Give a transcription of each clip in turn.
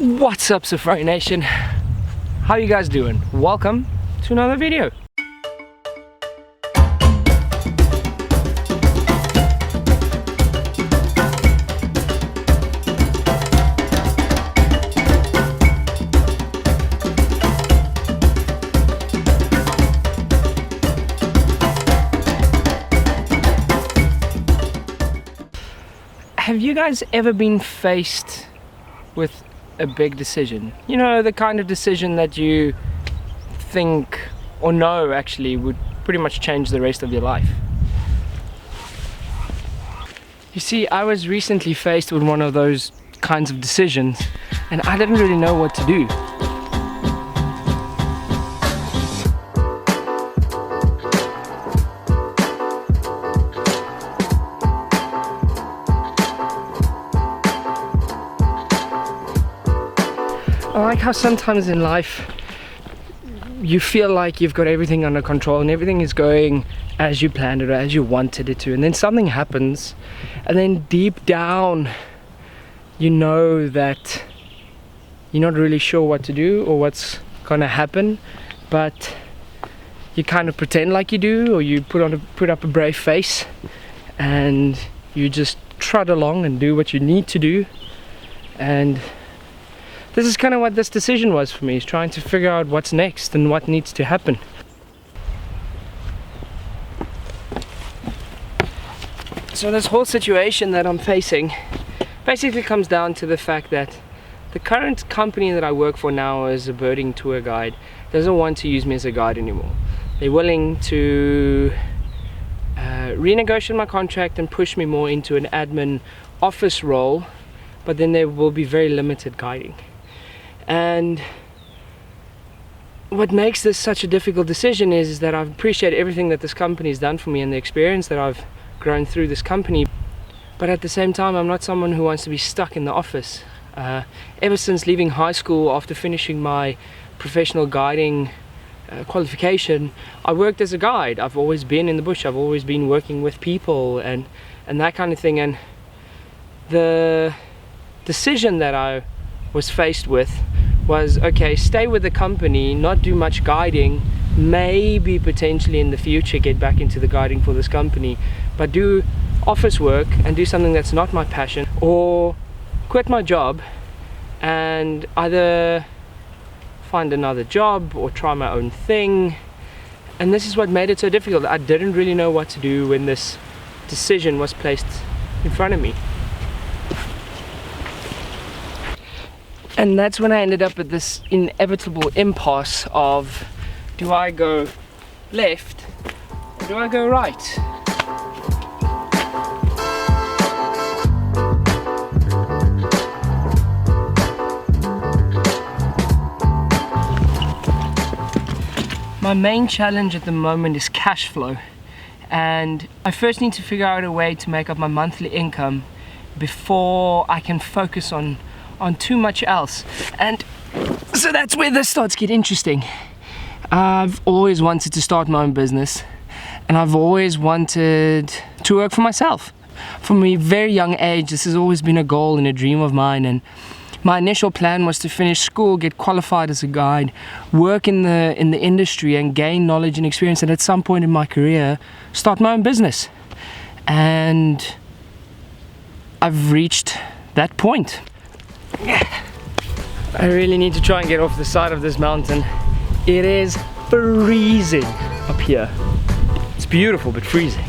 What's up, Safari Nation? How you guys doing? Welcome to another video. Have you guys ever been faced with a big decision? You know, the kind of decision that you think or know actually would pretty much change the rest of your life. You see, I was recently faced with one of those kinds of decisions and I didn't really know what to do. I like how sometimes in life you feel like you've got everything under control and everything is going as you planned it or as you wanted it to, and then something happens and then deep down you know that you're not really sure what to do or what's gonna happen, but you kind of pretend like you do, or you put up a brave face and you just trot along and do what you need to do. And this is kind of what this decision was for me, is trying to figure out what's next and what needs to happen. So this whole situation that I'm facing basically comes down to the fact that the current company that I work for now as a birding tour guide doesn't want to use me as a guide anymore. They're willing to renegotiate my contract and push me more into an admin office role, but then there will be very limited guiding. And what makes this such a difficult decision is that I appreciate everything that this company has done for me and the experience that I've grown through this company, but at the same time I'm not someone who wants to be stuck in the office. Ever since leaving high school, after finishing my professional guiding qualification, I worked as a guide. I've always been in the bush, I've always been working with people and that kind of thing, and the decision that I was faced with was, okay, stay with the company, not do much guiding, maybe potentially in the future get back into the guiding for this company, but do office work and do something that's not my passion, or quit my job and either find another job or try my own thing. And this is what made it so difficult. I didn't really know what to do when this decision was placed in front of me. And that's when I ended up at this inevitable impasse of, do I go left or do I go right? My main challenge at the moment is cash flow, and I first need to figure out a way to make up my monthly income before I can focus on too much else. And so that's where this starts to get interesting. I've always wanted to start my own business, and I've always wanted to work for myself. From a very young age, this has always been a goal and a dream of mine, and my initial plan was to finish school, get qualified as a guide, work in the industry and gain knowledge and experience, and at some point in my career start my own business. And I've reached that point. I really need to try and get off the side of this mountain. It is freezing up here. It's beautiful, but freezing.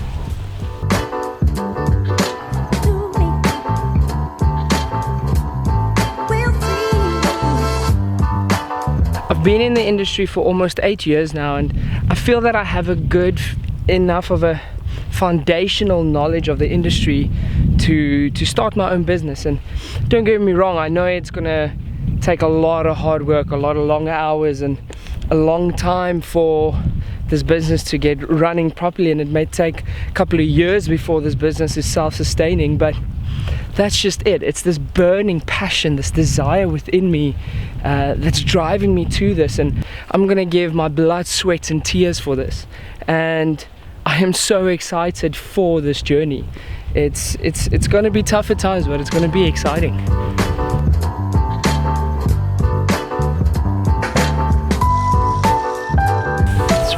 I've been in the industry for almost 8 years now, and I feel that I have a good enough of a foundational knowledge of the industry to start my own business. And don't get me wrong, I know it's gonna take a lot of hard work, a lot of long hours and a long time for this business to get running properly, and it may take a couple of years before this business is self-sustaining, but that's just it. It's this burning passion, this desire within me that's driving me to this, and I'm gonna give my blood, sweat and tears for this. And I am so excited for this journey. It's gonna be tough at times, but it's gonna be exciting.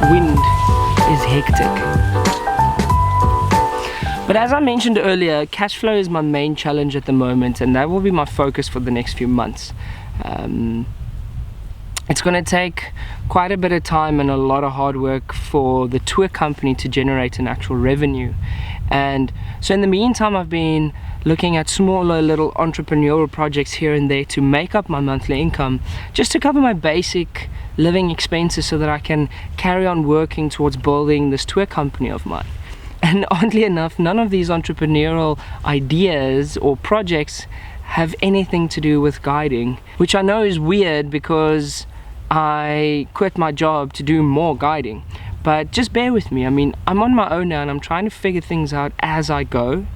wind is hectic. But as I mentioned earlier, cash flow is my main challenge at the moment, and that will be my focus for the next few months. It's going to take quite a bit of time and a lot of hard work for the tour company to generate an actual revenue. And so in the meantime, I've been looking at smaller little entrepreneurial projects here and there to make up my monthly income, just to cover my basic living expenses so that I can carry on working towards building this tour company of mine. And oddly enough, none of these entrepreneurial ideas or projects have anything to do with guiding, which I know is weird because I quit my job to do more guiding. But just bear with me. I mean, I'm on my own now and I'm trying to figure things out as I go.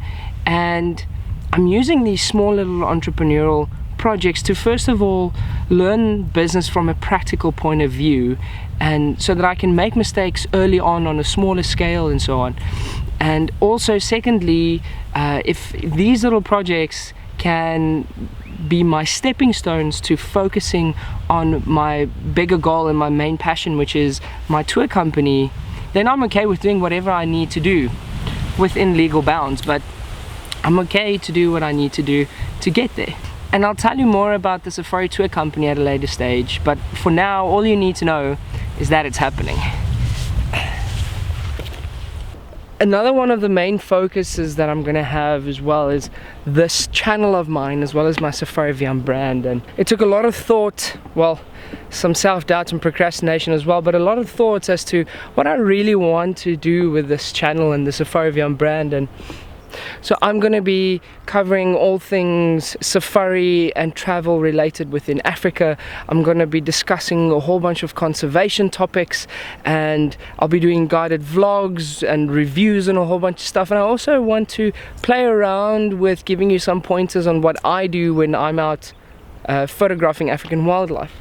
And I'm using these small little entrepreneurial projects to first of all learn business from a practical point of view, and so that I can make mistakes early on a smaller scale and so on. And also secondly, if these little projects can be my stepping stones to focusing on my bigger goal and my main passion, which is my tour company, then I'm okay with doing whatever I need to do within legal bounds. But I'm okay to do what I need to do to get there. And I'll tell you more about the Safari tour company at a later stage, but for now all you need to know is that it's happening. Another one of the main focuses that I'm going to have as well is this channel of mine, as well as my SafariWian brand. And it took a lot of thought, well, some self-doubt and procrastination as well, but a lot of thoughts as to what I really want to do with this channel and the SafariWian brand. And so I'm going to be covering all things safari and travel related within Africa. I'm going to be discussing a whole bunch of conservation topics, and I'll be doing guided vlogs and reviews and a whole bunch of stuff. And I also want to play around with giving you some pointers on what I do when I'm out photographing African wildlife.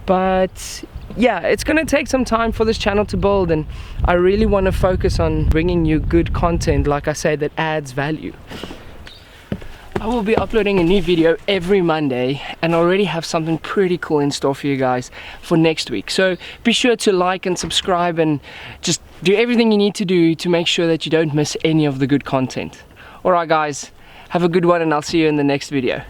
But yeah, it's going to take some time for this channel to build, and I really want to focus on bringing you good content, like I say, that adds value. I will be uploading a new video every Monday, and I already have something pretty cool in store for you guys for next week. So be sure to like and subscribe and just do everything you need to do to make sure that you don't miss any of the good content. Alright guys, have a good one, and I'll see you in the next video.